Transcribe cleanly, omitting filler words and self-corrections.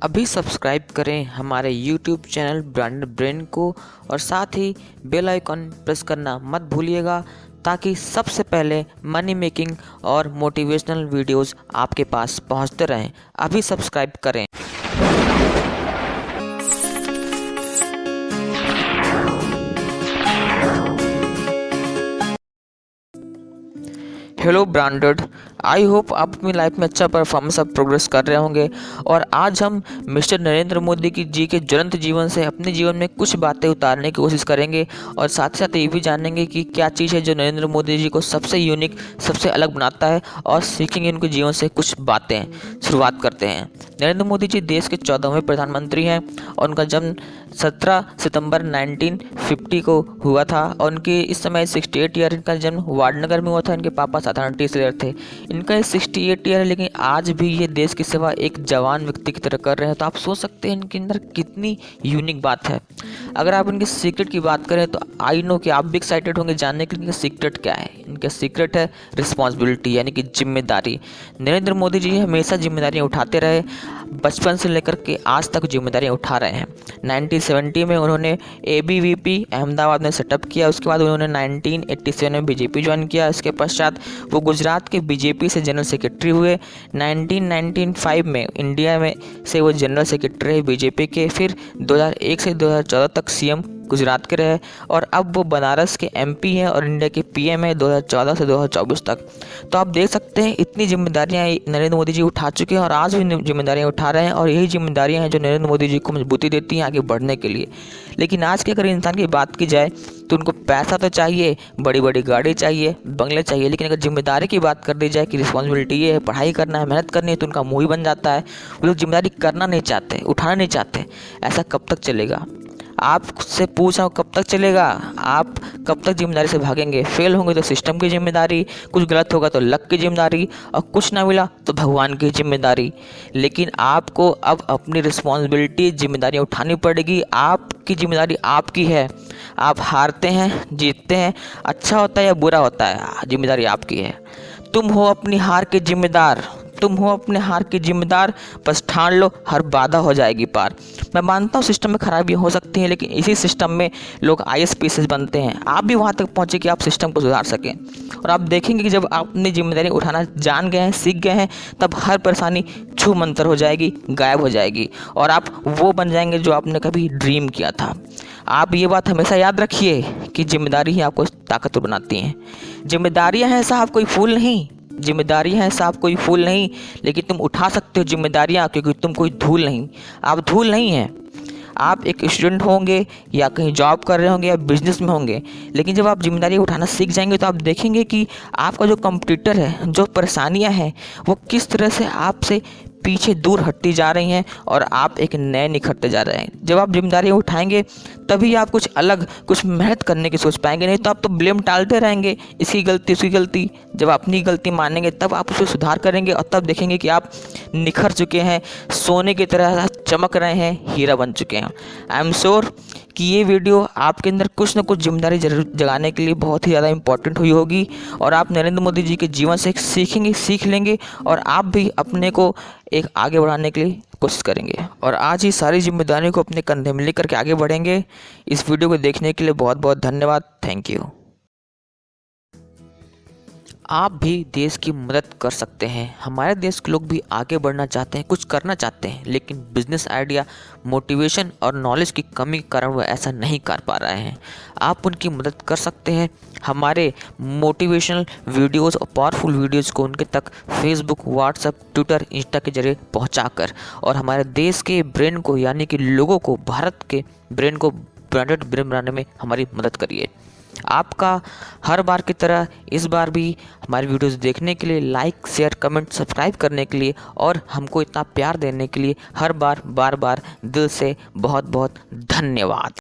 अभी सब्सक्राइब करें हमारे YouTube चैनल ब्रांडेड ब्रेन को और साथ ही बेल आइकन प्रेस करना मत भूलिएगा ताकि सबसे पहले मनी मेकिंग और मोटिवेशनल वीडियोस आपके पास पहुंचते रहें। अभी सब्सक्राइब करें। हेलो ब्रांडेड, आई होप आप अपनी लाइफ में अच्छा परफॉर्मेंस और प्रोग्रेस कर रहे होंगे। और आज हम मिस्टर नरेंद्र मोदी जी के ज्वलंत जीवन से अपने जीवन में कुछ बातें उतारने की कोशिश करेंगे और साथ ही साथ ये भी जानेंगे कि क्या चीज़ है जो नरेंद्र मोदी जी को सबसे यूनिक, सबसे अलग बनाता है, और सीखेंगे उनके जीवन से कुछ बातें। शुरुआत करते हैं। नरेंद्र मोदी जी देश के 14वें प्रधानमंत्री हैं और उनका जन्म 17 सितंबर 1950 को हुआ था और उनकी इस समय 68 ईयर, इनका जन्म वाडनगर में हुआ था। इनके पापा साधारण टीचर थे। इनका ये 68 ईयर है, लेकिन आज भी ये देश की सेवा एक जवान व्यक्ति की तरह कर रहे हैं। तो आप सोच सकते हैं इनके अंदर कितनी यूनिक बात है। अगर आप इनके सीक्रेट की बात करें तो आई नो कि आप भी एक्साइटेड होंगे जानने के लिए इनका सीक्रेट क्या है। इनका सीक्रेट है रिस्पॉन्सिबिलिटी, यानी कि जिम्मेदारी। नरेंद्र मोदी जी हमेशा जिम्मेदारियां उठाते रहे, बचपन से लेकर के आज तक जिम्मेदारियां उठा रहे हैं। 1970 में उन्होंने ABVP अहमदाबाद में सेटअप किया। उसके बाद उन्होंने 1987 में बीजेपी ज्वाइन किया। इसके पश्चात वो गुजरात के बीजेपी से जनरल सेक्रेटरी हुए। 1995 में इंडिया में से वो जनरल सेक्रेटरी रहे बीजेपी के। फिर 2001 से 2014 तक CM गुजरात के रहे और अब वो बनारस के MP हैं और इंडिया के PM है 2014 से 2024 तक। तो आप देख सकते हैं इतनी जिम्मेदारियां नरेंद्र मोदी जी उठा चुके हैं और आज भी जिम्मेदारियां उठा रहे हैं, और यही जिम्मेदारियां हैं जो नरेंद्र मोदी जी को मजबूती देती हैं आगे बढ़ने के लिए। लेकिन आज के अगर इंसान की बात की जाए तो उनको पैसा तो चाहिए, बड़ी बड़ी गाड़ी चाहिए, बंगले चाहिए, लेकिन अगर जिम्मेदारी की बात कर दी जाए कि रिस्पॉन्सिबिलिटी ये है, पढ़ाई करना है, मेहनत करनी है, तो उनका मुँह ही बन जाता है। वो लोग जिम्मेदारी करना नहीं चाहते, उठाना नहीं चाहते। ऐसा कब तक चलेगा? आपसे पूछ रहा हूँ, कब तक चलेगा? आप कब तक जिम्मेदारी से भागेंगे? फेल होंगे तो सिस्टम की जिम्मेदारी, कुछ गलत होगा तो लक की जिम्मेदारी, और कुछ ना मिला तो भगवान की जिम्मेदारी। लेकिन आपको अब अपनी रिस्पॉन्सिबिलिटी, जिम्मेदारी उठानी पड़ेगी। आपकी जिम्मेदारी आपकी है। आप हारते हैं, जीतते हैं, अच्छा होता है या बुरा होता है, जिम्मेदारी आपकी है। तुम हो अपनी हार के जिम्मेदार, तुम हो अपने हार के जिम्मेदार। बस ठान लो, हर बाधा हो जाएगी पार। मैं मानता हूँ सिस्टम में खराबियाँ हो सकती हैं, लेकिन इसी सिस्टम में लोग IS-PCS बनते हैं। आप भी वहाँ तक पहुँचे कि आप सिस्टम को सुधार सकें। और आप देखेंगे कि जब आप अपनी जिम्मेदारी उठाना जान गए हैं, सीख गए हैं, तब हर परेशानी छू मंतर हो जाएगी, गायब हो जाएगी, और आप वो बन जाएंगे जो आपने कभी ड्रीम किया था। आप ये बात हमेशा याद रखिए कि जिम्मेदारी ही आपको ताकतवर बनाती हैं। जिम्मेदारियाँ हैं साहब, कोई फूल नहीं। जिम्मेदारियाँ हैं साहब, कोई फूल नहीं, लेकिन तुम उठा सकते हो जिम्मेदारियाँ, क्योंकि तुम कोई धूल नहीं। आप धूल नहीं हैं। आप एक स्टूडेंट होंगे या कहीं जॉब कर रहे होंगे या बिजनेस में होंगे, लेकिन जब आप जिम्मेदारी उठाना सीख जाएंगे तो आप देखेंगे कि आपका जो कंपटीटर है, जो परेशानियां हैं, वो किस तरह से आपसे पीछे दूर हटती जा रही हैं और आप एक नए निखरते जा रहे हैं। जब आप जिम्मेदारी उठाएंगे तभी आप कुछ अलग, कुछ मेहनत करने की सोच पाएंगे, नहीं तो आप तो ब्लेम टालते रहेंगे, इसकी गलती उसकी गलती। जब अपनी गलती मानेंगे तब आप उसे सुधार करेंगे और तब देखेंगे कि आप निखर चुके हैं, सोने की तरह चमक रहे हैं, हीरा बन चुके हैं। आई एम श्योर कि ये वीडियो आपके अंदर कुछ न कुछ जिम्मेदारी जगाने के लिए बहुत ही ज़्यादा इंपॉर्टेंट हुई होगी, और आप नरेंद्र मोदी जी के जीवन से सीखेंगे, सीख लेंगे, और आप भी अपने को एक आगे बढ़ाने के लिए कोशिश करेंगे और आज ही सारी जिम्मेदारियों को अपने कंधे में लेकर के आगे बढ़ेंगे। इस वीडियो को देखने के लिए बहुत बहुत धन्यवाद। Thank you. आप भी देश की मदद कर सकते हैं। हमारे देश के लोग भी आगे बढ़ना चाहते हैं, कुछ करना चाहते हैं, लेकिन बिजनेस आइडिया, मोटिवेशन और नॉलेज की कमी के कारण वो ऐसा नहीं कर पा रहे हैं। आप उनकी मदद कर सकते हैं हमारे मोटिवेशनल वीडियोस और पावरफुल वीडियोस को उनके तक फेसबुक, व्हाट्सएप, ट्विटर, इंस्टा के जरिए पहुंचाकर, और हमारे देश के ब्रेन को, यानी कि लोगों को, भारत के ब्रेन को ब्रांडेड ब्रेन बनाने में हमारी मदद करिए। आपका हर बार की तरह इस बार भी हमारी वीडियोस देखने के लिए, लाइक, शेयर, कमेंट, सब्सक्राइब करने के लिए और हमको इतना प्यार देने के लिए हर बार बार बार दिल से बहुत बहुत धन्यवाद।